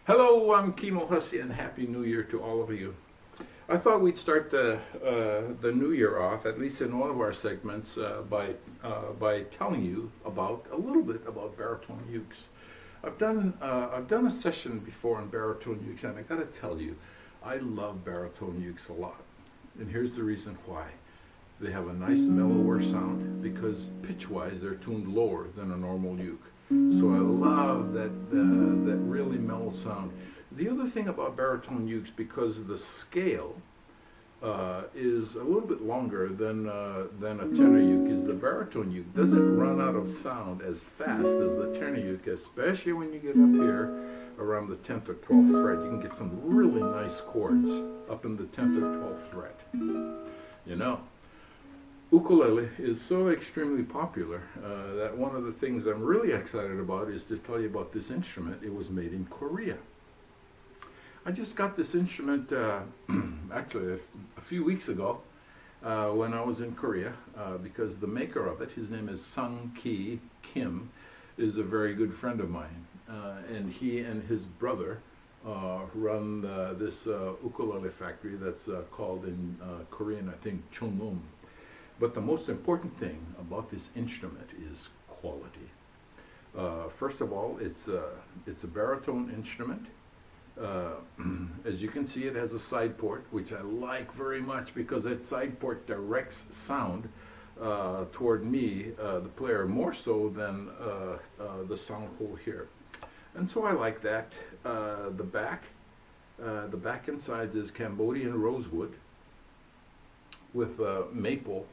Hello, I'm Kimo Hussey, and Happy New Year to all of you. I thought we'd start the new year off, at least in one of our segments, by telling you about a little bit about baritone ukes. I've done a session before on baritone ukes, and I got to tell you, I love baritone ukes a lot. And here's the reason why: they have a nice mellower sound because pitch-wise they're tuned lower than a normal uke. So I love that really mellow sound. The other thing about baritone ukes, because the scale is a little bit longer than a tenor uke, is the baritone uke doesn't run out of sound as fast as the tenor uke, especially when you get up here around the 10th or 12th fret. You can get some really nice chords up in the 10th or 12th fret. You know, ukulele is so extremely popular that one of the things I'm really excited about is to tell you about this instrument. It was made in Korea. I just got this instrument actually a few weeks ago when I was in Korea because the maker of it, his name is Sung-ki Kim, is a very good friend of mine. And he and his brother run this ukulele factory that's called in Korean, I think, Jungeum. But the most important thing about this instrument is quality. First of all, it's a baritone instrument. As you can see, it has a side port, which I like very much because that side port directs sound toward me, the player, more so than the sound hole here. And so I like that. The back inside is Cambodian rosewood with maple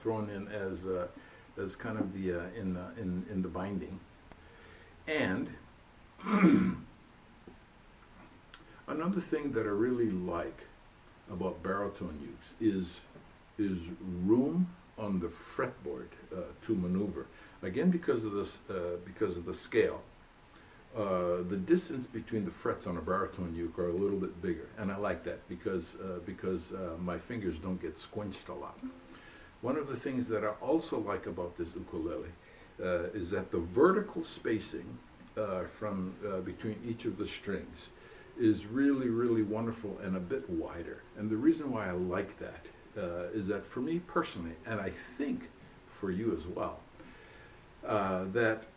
thrown in as kind of the in the binding. And another thing that I really like about baritone ukes is room on the fretboard to maneuver. Again, because of the scale. The distance between the frets on a baritone uke are a little bit bigger, and I like that because my fingers don't get squinched a lot. One of the things that I also like about this ukulele is that the vertical spacing from between each of the strings is really, really wonderful and a bit wider. And the reason why I like that is that for me personally, and I think for you as well, that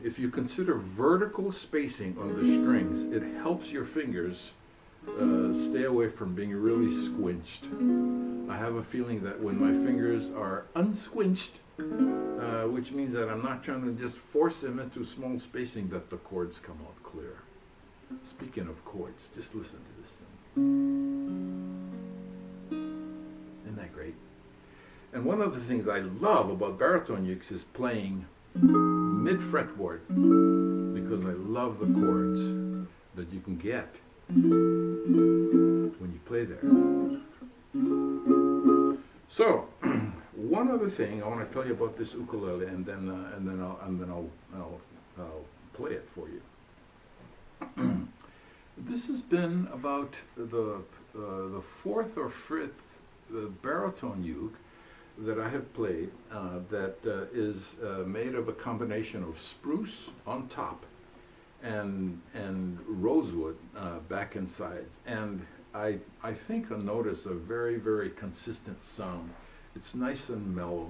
if you consider vertical spacing on the strings, it helps your fingers stay away from being really squinched. I have a feeling that when my fingers are unsquinched, which means that I'm not trying to just force them into small spacing, that the chords come out clear. Speaking of chords, just listen to this thing. Isn't that great? And one of the things I love about baritone ukes is playing mid fretboard, because I love the chords that you can get when you play there. So, one other thing I want to tell you about this ukulele, and then I'll play it for you. This has been about the fourth or fifth baritone uke that I have played that is made of a combination of spruce on top and rosewood back and sides. And I think I'll notice a very, very consistent sound. It's nice and mellow.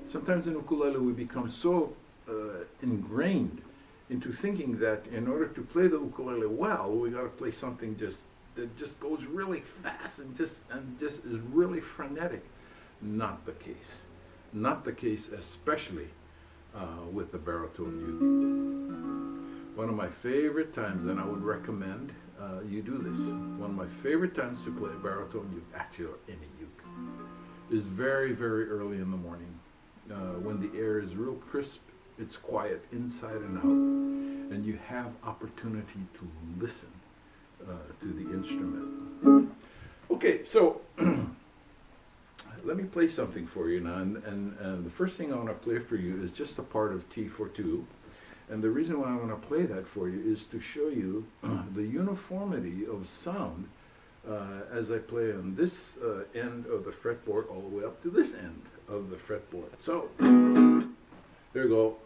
Sometimes in ukulele we become so ingrained into thinking that in order to play the ukulele well, we got to play something that just goes really fast and just is really frenetic. Not the case. Not the case, especially with the baritone uke. One of my favorite times, and I would recommend you do this, one of my favorite times to play baritone uke, actually, or any uke, is very, very early in the morning. When the air is real crisp, it's quiet inside and out, and you have opportunity to listen to the instrument. Okay, so let me play something for you now, and the first thing I want to play for you is just a part of T42, and the reason why I want to play that for you is to show you the uniformity of sound as I play on this end of the fretboard all the way up to this end of the fretboard. So, here we go.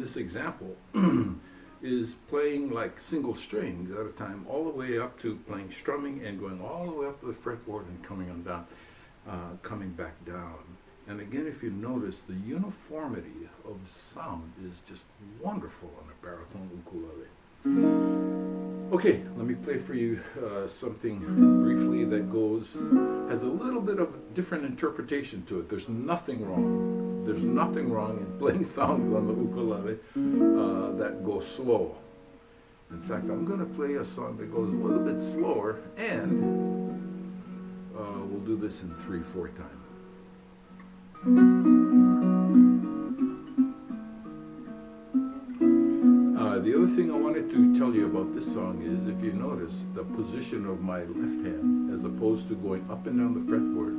this example is playing like single strings at a time, all the way up to playing strumming and going all the way up to the fretboard and coming on down, coming back down. And again, if you notice, the uniformity of sound is just wonderful on a baritone ukulele. Okay, let me play for you something briefly that has a little bit of different interpretation to it. There's nothing wrong. There's nothing wrong in playing sounds on the ukulele that go slow. In fact, I'm going to play a song that goes a little bit slower, and we'll do this in 3/4 time. The other thing I wanted to tell you about this song is, if you notice, the position of my left hand, as opposed to going up and down the fretboard,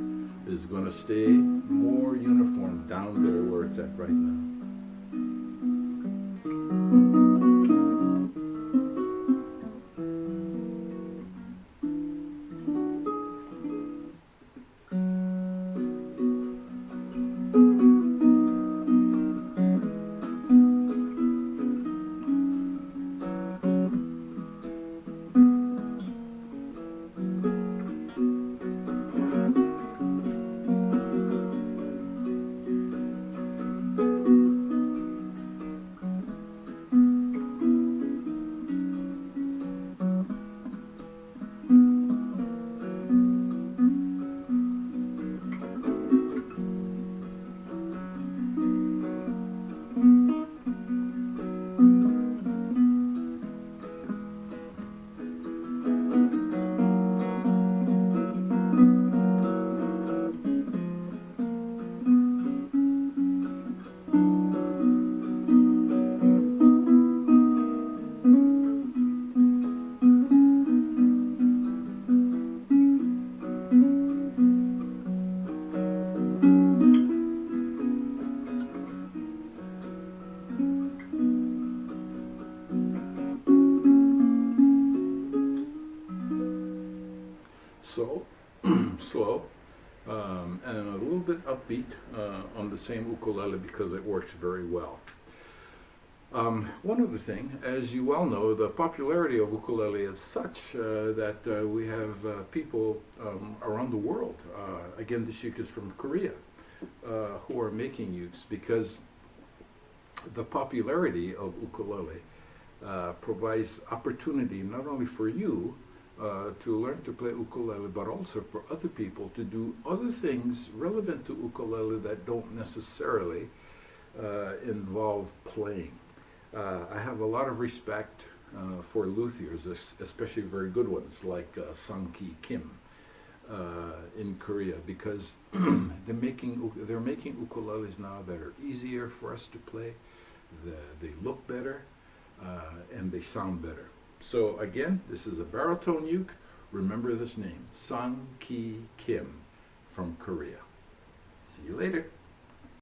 is going to stay more uniform down there where it's at right now. So, slow, and a little bit upbeat on the same ukulele because it works very well. One other thing, as you well know, the popularity of ukulele is such that we have people around the world, again this uke is from Korea, who are making ukes, because the popularity of ukulele provides opportunity not only for you to learn to play ukulele, but also for other people to do other things relevant to ukulele that don't necessarily involve playing. I have a lot of respect for luthiers, especially very good ones like Sang-ki Kim in Korea, because they're making ukuleles now that are easier for us to play. They look better and they sound better. So again, this is a baritone uke. Remember this name, Sang-ki Kim from Korea. See you later.